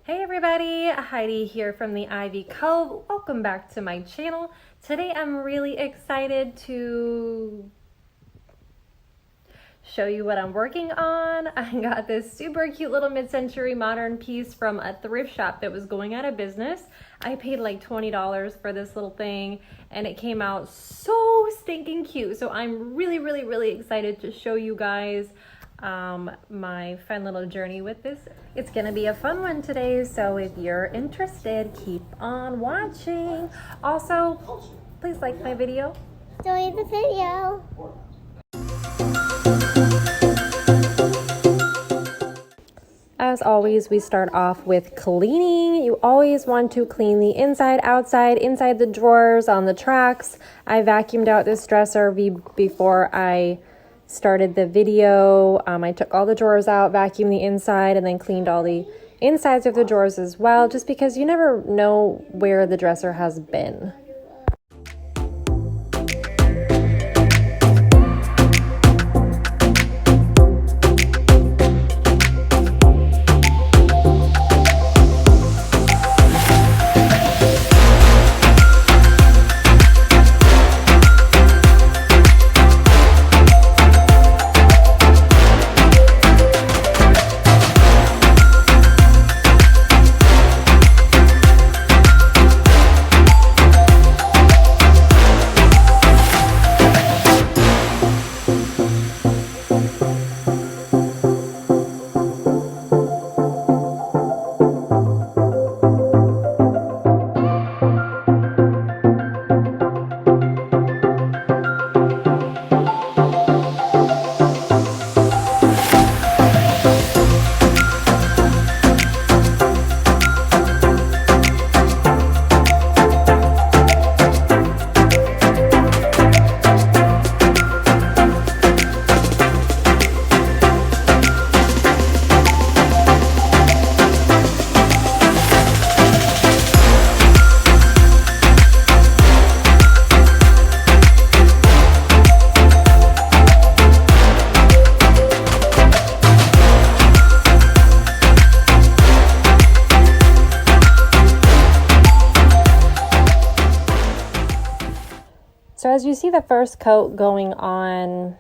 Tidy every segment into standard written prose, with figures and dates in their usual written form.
Hey everybody, Heidi here from the Ivy Cove. Welcome back to my channel. Today I'm really excited to show you what I'm working on. I got this super cute little mid-century modern piece from a thrift shop that was going out of business. I paid like $20 for this little thing and it came out so stinking cute. So I'm really excited to show you guys my fun little journey with this. It's gonna be a fun one today, so if you're interested, keep on watching. Also, please like my video. Enjoy the video. As always, we start off with cleaning. You always want to clean the inside, outside, inside the drawers, on the tracks. I vacuumed out this dresser before I started the video. I took all the drawers out, vacuumed the inside, and then cleaned all the insides of the drawers as well, just because you never know where the dresser has been. So as you see the first coat going on,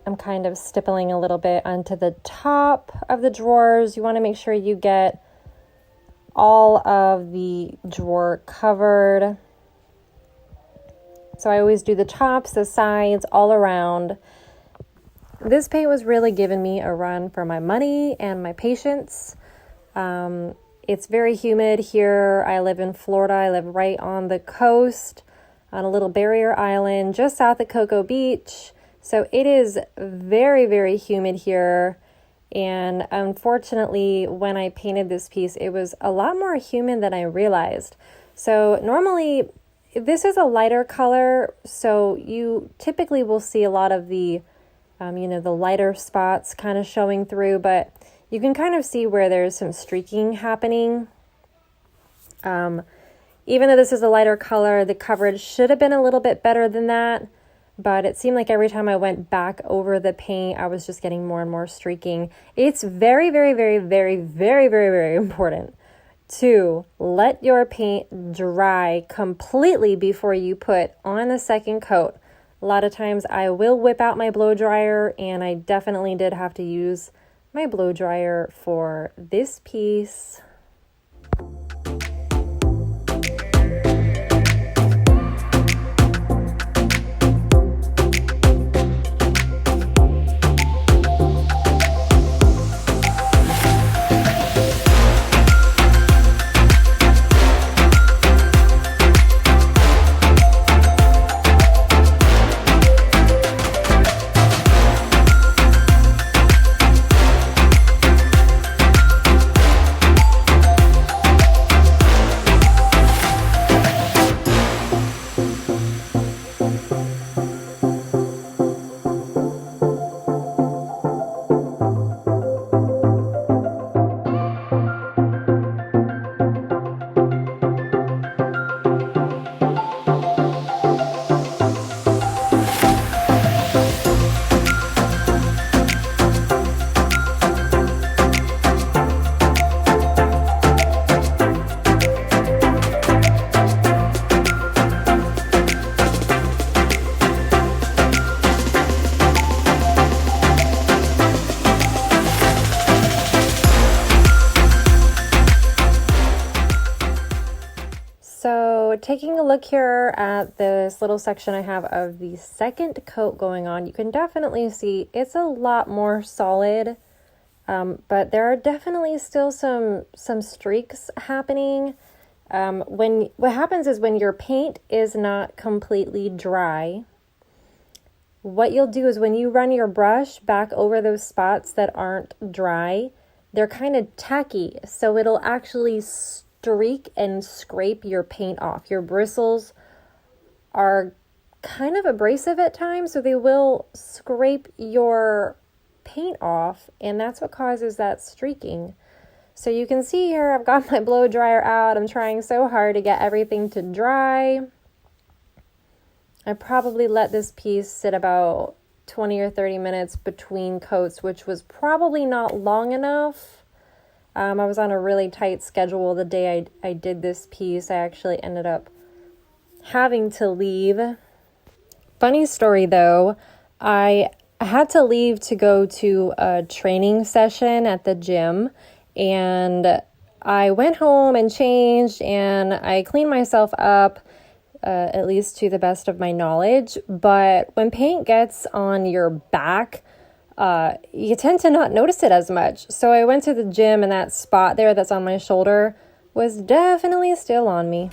I'm kind of stippling a little bit onto the top of the drawers. You want to make sure you get all of the drawer covered. So I always do the tops, the sides, all around. This paint was really giving me a run for my money and my patience. It's very humid here. I live in Florida. I live right on the coast on a little barrier island just south of Cocoa Beach. So it is very humid here. And unfortunately, when I painted this piece, it was a lot more humid than I realized. So normally this is a lighter color. So you typically will see a lot of the, the lighter spots kind of showing through, but you can kind of see where there's some streaking happening. Even though this is a lighter color, the coverage should have been a little bit better than that, but it seemed like every time I went back over the paint, I was just getting more and more streaking. It's very important to let your paint dry completely before you put on a second coat. A lot of times I will whip out my blow dryer, and I definitely did have to use my blow dryer for this piece. taking a look here at this little section I have of the second coat going on, you can definitely see it's a lot more solid, but there are definitely still some streaks happening. What happens is when your paint is not completely dry, what you'll do is when you run your brush back over those spots that aren't dry, they're kind of tacky, so it'll actually streak and scrape your paint off. Your bristles are kind of abrasive at times, so they will scrape your paint off, and that's what causes that streaking. So you can see here, I've got my blow dryer out. I'm trying so hard to get everything to dry. I probably let this piece sit about 20 or 30 minutes between coats, which was probably not long enough. I was on a really tight schedule the day I did this piece. I actually ended up having to leave. Funny story though, I had to leave to go to a training session at the gym, and I went home and changed and I cleaned myself up, at least to the best of my knowledge. But when paint gets on your back, you tend to not notice it as much. So I went to the gym, and that spot there that's on my shoulder was definitely still on me.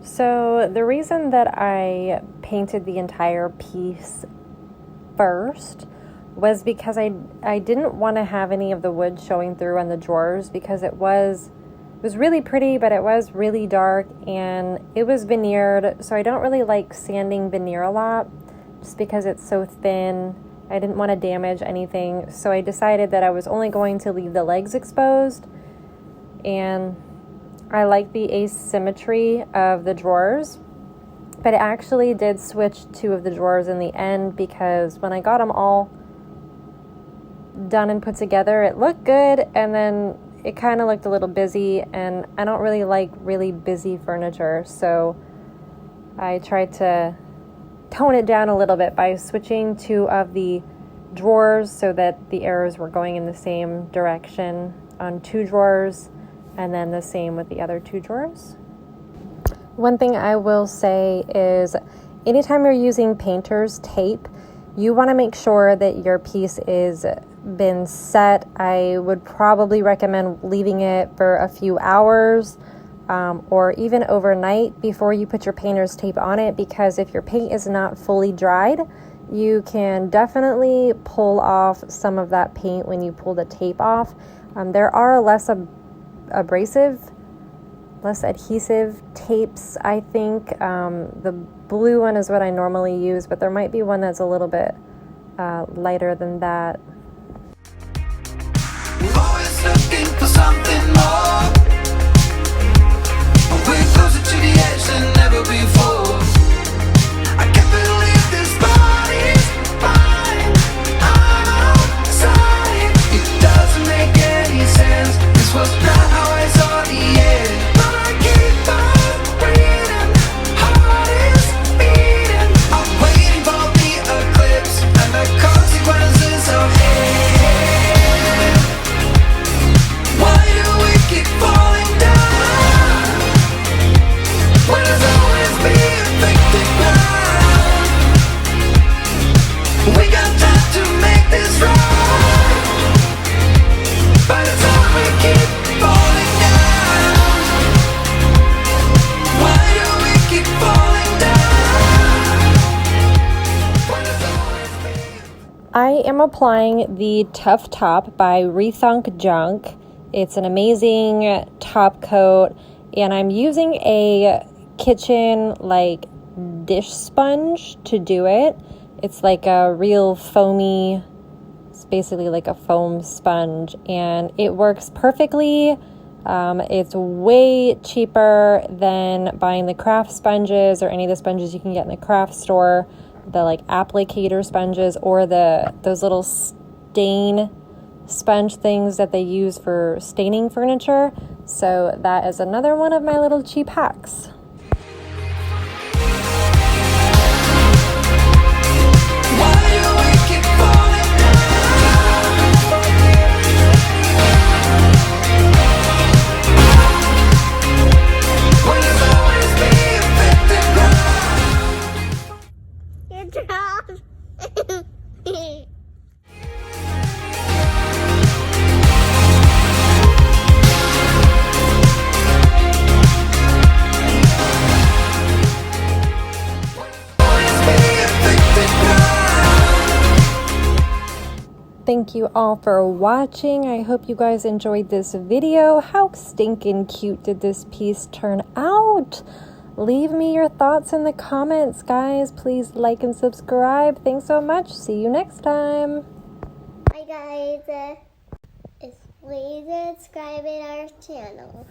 So the reason that I painted the entire piece first was because I didn't want to have any of the wood showing through on the drawers, because it was really pretty, but it was really dark and it was veneered. So I don't really like sanding veneer a lot just because it's so thin. I didn't want to damage anything. So I decided that I was only going to leave the legs exposed, and I like the asymmetry of the drawers, but I actually did switch two of the drawers in the end, because when I got them all done and put together, it looked good, and then it kind of looked a little busy, and I don't really like really busy furniture, so I tried to tone it down a little bit by switching two of the drawers so that the arrows were going in the same direction on 2 drawers, and then the same with the other 2 drawers. One thing I will say is anytime you're using painter's tape, you want to make sure that your piece is been set. I would probably recommend leaving it for a few hours or even overnight before you put your painter's tape on it, because if your paint is not fully dried, you can definitely pull off some of that paint when you pull the tape off. There are less abrasive, less adhesive tapes, I think. The blue one is what I normally use, but there might be one that's a little bit lighter than that. Always looking for something more. We're closer to the edge than never before. I can't believe this body's mine. I'm outside. It doesn't make any sense. This was not how I saw the end. But I keep on breathing. Heart is beating. I'm waiting for the eclipse and the consequences of it. Why do we keep falling down when it's always being affected now? We got time to make this right, but it's all we keep falling down. Why do we keep falling down when it's always being... I am applying the Tough Top by Rethunk Junk. It's an amazing top coat, and I'm using a kitchen dish sponge to do it. It's like a real foamy, it's basically like a foam sponge, and it works perfectly. It's way cheaper than buying the craft sponges or any of the sponges you can get in the craft store, the applicator sponges, or those little stain sponge things that they use for staining furniture. So that is another one of my little cheap hacks. Why do we keep falling down when it's always being affected now? Your job. Thank you all for watching. I hope you guys enjoyed this video. How stinking cute did this piece turn out? Leave me your thoughts in the comments, guys. Please like and subscribe. Thanks so much. See you next time. Hi guys. Please subscribe to our channel.